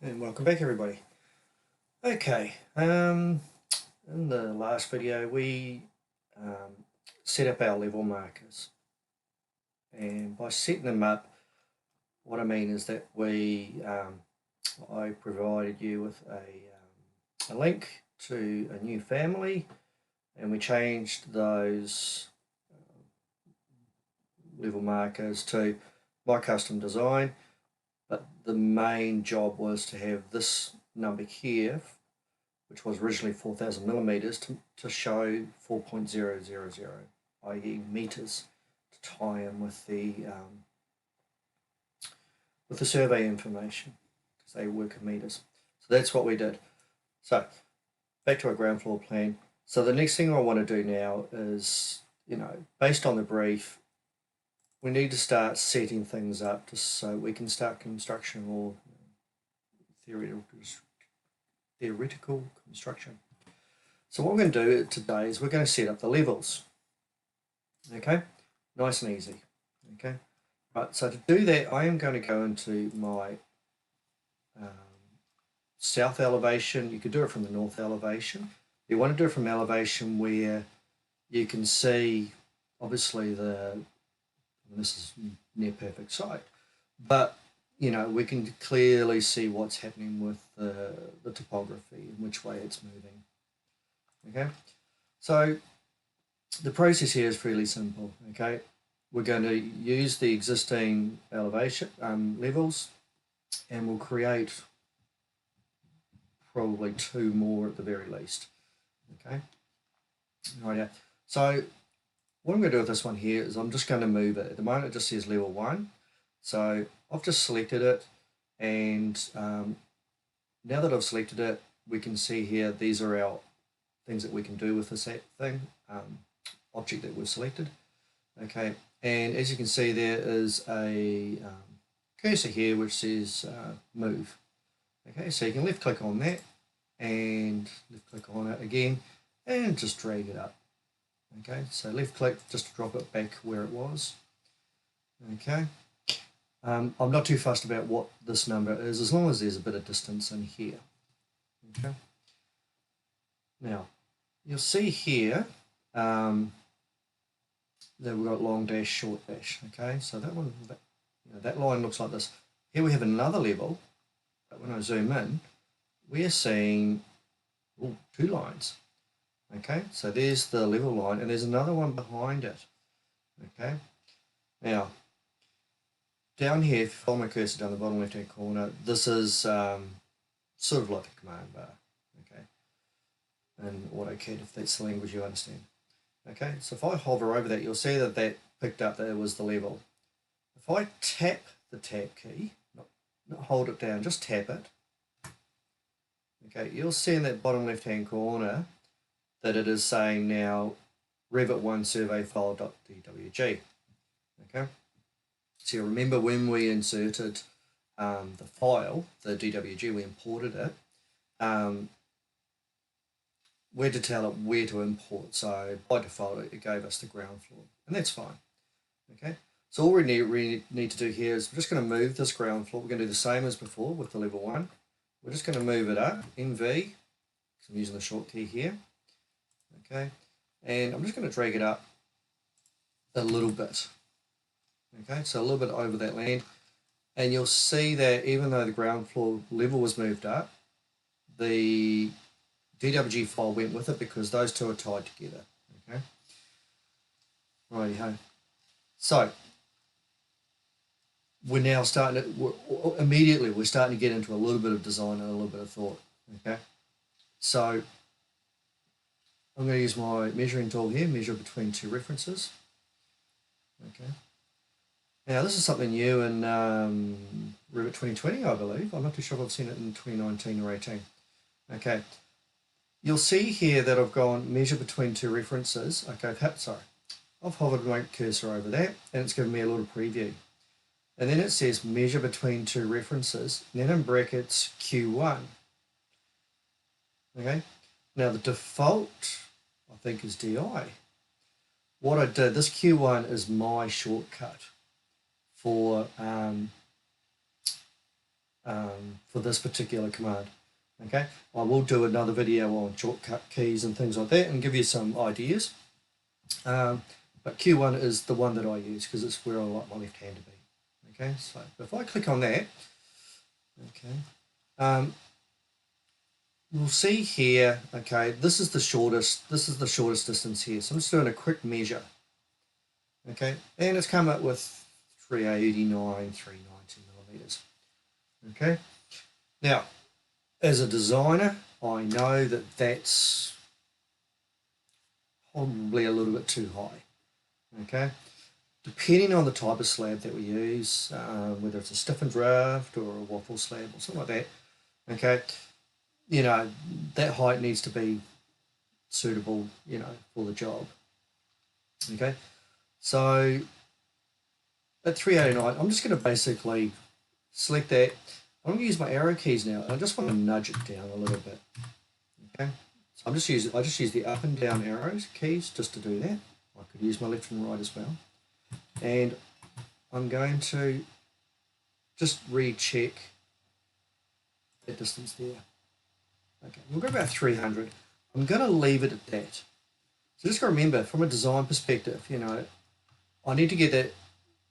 And welcome back, everybody. Okay, in the last video we set up our level markers, and by setting them up, what I mean is that I provided you with a link to a new family, and we changed those level markers to my custom design. But the main job was to have this number here, which was originally 4,000 millimeters, to show 4.000, i.e. meters, to tie in with the survey information, because they work in meters. So that's what we did. So back to our ground floor plan. So the next thing I want to do now is, based on the brief, we need to start setting things up just so we can start construction, or theoretical construction. So what we're going to do today is we're going to set up the levels. Okay, nice and easy. Okay, right, so to do that I am going to go into my south elevation. You could do it from the north elevation. You want to do it from elevation where you can see, obviously, this is near perfect site, but we can clearly see what's happening with the topography and which way it's moving. Okay, so the process here is fairly simple. Okay, we're going to use the existing elevation levels, and we'll create probably 2 more at the very least. Okay, right. So what I'm going to do with this one here is I'm just going to move it. At the moment it just says level 1. So I've just selected it, and now that I've selected it, we can see here these are our things that we can do with this object that we've selected. Okay, and as you can see, there is a cursor here which says move. Okay, so you can left click on that and left click on it again and just drag it up. Okay, so left click just to drop it back where it was. Okay, I'm not too fussed about what this number is, as long as there's a bit of distance in here. Okay, now you'll see here that we've got long dash, short dash. Okay, so that one, that line looks like this. Here we have another level, but when I zoom in, we're seeing 2 lines. Okay, so there's the level line, and there's another one behind it. Okay, now down here, if you follow my cursor down the bottom left hand corner, this is sort of like the command bar. Okay, and AutoCAD, if that's the language you understand. Okay, so if I hover over that, you'll see that that picked up that it was the level. If I tap the tab key, not hold it down, just tap it. Okay, you'll see in that bottom left hand corner that it is saying now Revit 1 survey file.dwg. Okay, so you remember when we inserted the file, the DWG, we imported it. We had to tell it where to import, so by default it gave us the ground floor, and that's fine. Okay, so all we need to do here is we're just going to move this ground floor. We're going to do the same as before with the level 1. We're just going to move it up in V, because I'm using the short key here. Okay, and I'm just going to drag it up a little bit. Okay, so a little bit over that land, and you'll see that even though the ground floor level was moved up, the DWG file went with it because those two are tied together. Okay, righty-ho. So we're now starting to, immediately we're starting to get into a little bit of design and a little bit of thought. Okay, so I'm going to use my measuring tool here, measure between 2 references. Okay. Now this is something new in Revit 2020, I believe. I'm not too sure if I've seen it in 2019 or 18. Okay. You'll see here that I've gone measure between 2 references. Okay, sorry. I've hovered my cursor over that, and it's given me a little preview. And then it says measure between 2 references, and then in brackets Q1. Okay. Now the default, I think, is DI. What I did, this Q1 is my shortcut for for this particular command. Okay, I will do another video on shortcut keys and things like that and give you some ideas. But Q1 is the one that I use because it's where I like my left hand to be. Okay, so if I click on that, okay, we'll see here, okay, this is the shortest distance here. So I'm just doing a quick measure. Okay, and it's come up with 389, 390 millimeters. Okay, now as a designer, I know that that's probably a little bit too high. Okay, depending on the type of slab that we use, whether it's a stiffened raft or a waffle slab or something like that, okay, you know, that height needs to be suitable, you know, for the job. Okay, so at 389, I'm just going to basically select that. I'm going to use my arrow keys now, and I just want to nudge it down a little bit. Okay, so I just use the up and down arrows keys just to do that. I could use my left and right as well. And I'm going to just recheck the distance there. Okay, we'll go about 300. I'm going to leave it at that. So just got to remember, from a design perspective, you know, I need to get that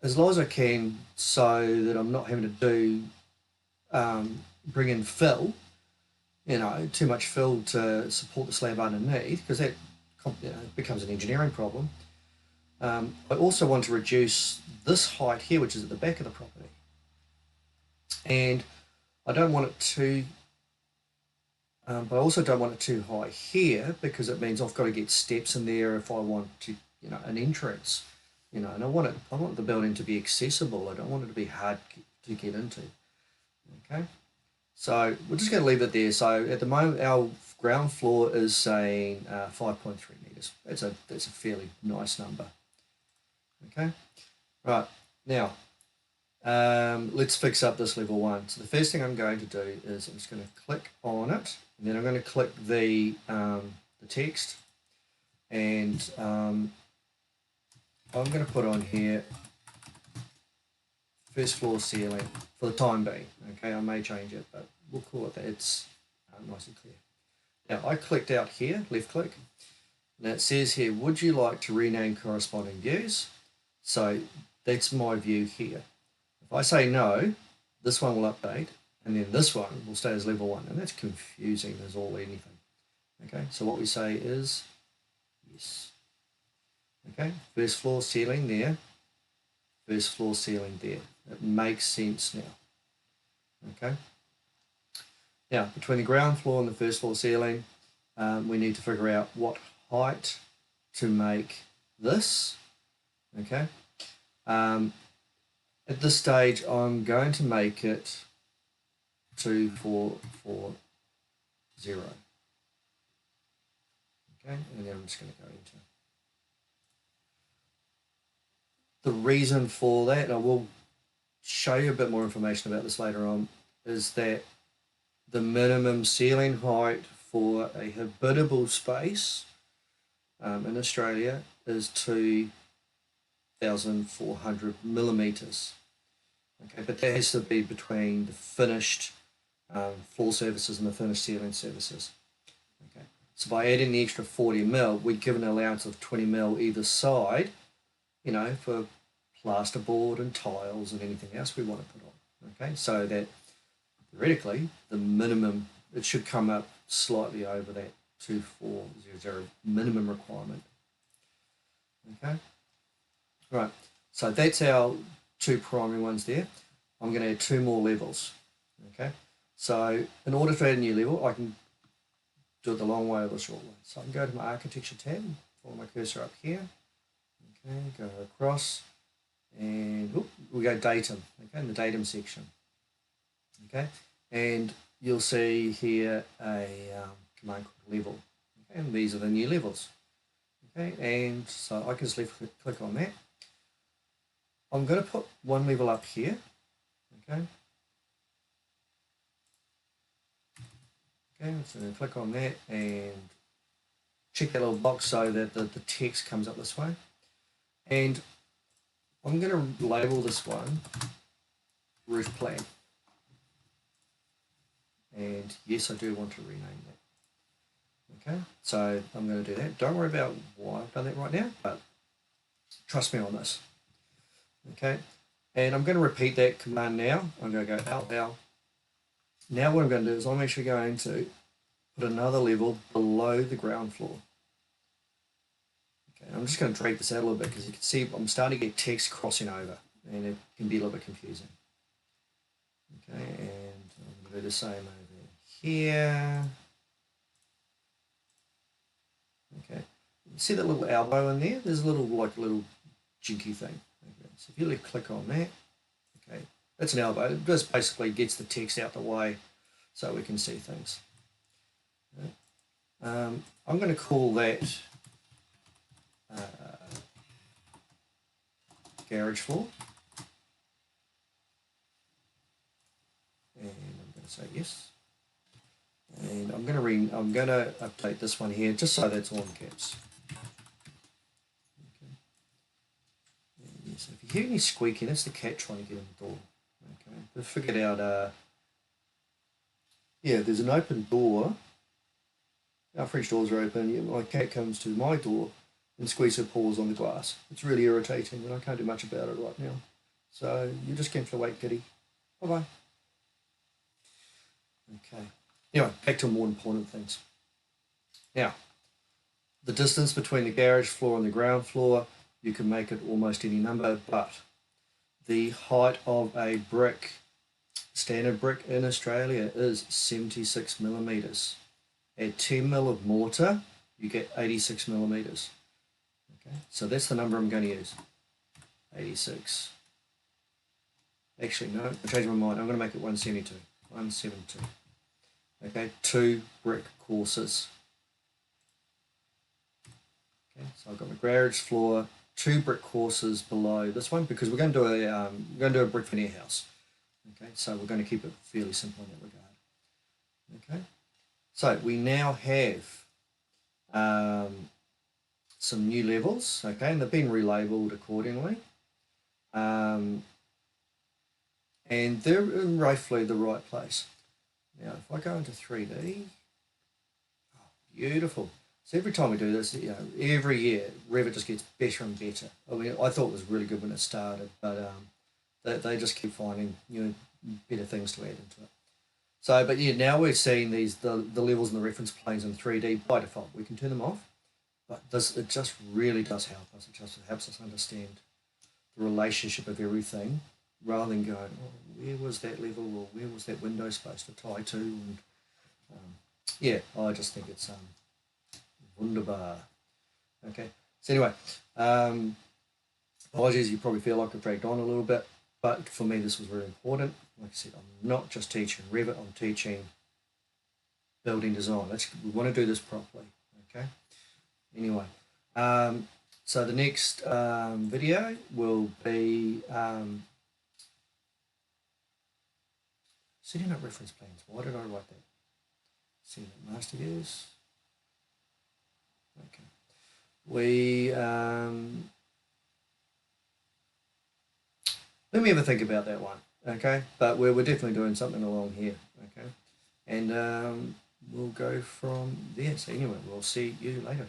as low as I can so that I'm not having to do bring in fill, you know, too much fill to support the slab underneath, because that, you know, becomes an engineering problem. I also want to reduce this height here, which is at the back of the property, and I don't want it too, but I also don't want it too high here, because it means I've got to get steps in there if I want to, you know, an entrance, you know, and I want the building to be accessible. I don't want it to be hard to get into. Okay, so we're just going to leave it there. So at the moment, our ground floor is saying 5.3 meters. That's a fairly nice number. Okay, right, now let's fix up this level 1. So the first thing I'm going to do is I'm just going to click on it, and then I'm going to click the text, and I'm going to put on here first floor ceiling for the time being. Okay, I may change it, but we'll call it that. It's nice and clear. Now I clicked out here, left click. Now it says here, would you like to rename corresponding views? So that's my view here. If I say no, this one will update, and then this one will stay as level 1, and that's confusing as all anything. Okay, so what we say is yes. Okay, first floor ceiling there, first floor ceiling there. It makes sense now. Okay. Now, between the ground floor and the first floor ceiling, we need to figure out what height to make this. Okay. At this stage, I'm going to make it 2440. Okay, and then I'm just going to go into the reason for that, and I will show you a bit more information about this later on, is that the minimum ceiling height for a habitable space in Australia is 2,400 millimeters. Okay, but that has to be between the finished floor surfaces and the finished ceiling surfaces. Okay, so by adding the extra 40 mil, we give an allowance of 20 mil either side, you know, for plasterboard and tiles and anything else we want to put on. Okay, so that theoretically the minimum, it should come up slightly over that 2400 minimum requirement. Okay, right, so that's our 2 primary ones there. I'm going to add 2 more levels. Okay, so in order to add a new level, I can do it the long way or the short way. So I can go to my architecture tab, follow my cursor up here. Okay, go across, and we go datum. Okay, in the datum section. Okay, and you'll see here a command called level. Okay, and these are the new levels. Okay, and so I can just click on that. I'm going to put one level up here. Okay. Okay, so I'm going to click on that and check that little box so that the text comes up this way. And I'm going to label this one roof plan. and yes, I do want to rename that. Okay, so I'm going to do that. Don't worry about why I've done that right now, but trust me on this. Okay, and I'm going to repeat that command now. I'm going to go out. Now what I'm going to do is I'm actually going to put another level below the ground floor. Okay, I'm just going to drag this out a little bit because you can see I'm starting to get text crossing over and it can be a little bit confusing. Okay, and I'm going to do the same over here. Okay, see that little elbow in there? There's a little jinky thing. Okay, so if you click on that, okay, that's an elbow. It just basically gets the text out the way so we can see things. Okay. I'm going to call that garage floor, and I'm going to say yes. And I'm going to update this one here just so that's all in caps. Okay. And so if you hear any squeaking, that's the cat trying to get in the door. Okay, we figured out. Yeah, there's an open door. Our French doors are open. My cat comes to my door and squeezes her paws on the glass. It's really irritating, and I can't do much about it right now. So you just have to wait, kitty. Bye bye. Okay. Anyway, back to more important things. Now, the distance between the garage floor and the ground floor, you can make it almost any number, but the height of a brick, standard brick in Australia, is 76 millimeters. At 10 mil of mortar, you get 86 millimeters. Okay, so that's the number I'm going to use, 86. Actually, no, I changed my mind. I'm going to make it 172. 172. Okay, 2 brick courses. Okay, so I've got my garage floor, 2 brick courses below this one because we're going to do a brick veneer house. Okay, so we're going to keep it fairly simple in that regard. Okay, so we now have some new levels. Okay, and they've been relabeled accordingly. And they're in roughly the right place. Now, if I go into 3D, oh, beautiful. So every time we do this, every year, Revit just gets better and better. I mean, I thought it was really good when it started, but they just keep finding better things to add into it. So, but yeah, now we're seeing the levels and the reference planes in 3D by default. We can turn them off, but it just really does help us. It just helps us understand the relationship of everything, rather than going, oh, where was that level or where was that window supposed to tie to? And yeah, I just think it's wunderbar. Okay, so anyway, apologies, you probably feel like I've dragged on a little bit, but for me this was really important. Like I said, I'm not just teaching Revit, I'm teaching building design. We want to do this properly. Okay, anyway, so the next video will be setting up reference plans. Why did I write that? Setting up master views. Okay. Let me have a think about that one. Okay, but we're definitely doing something along here. Okay, and we'll go from there. So anyway, we'll see you later.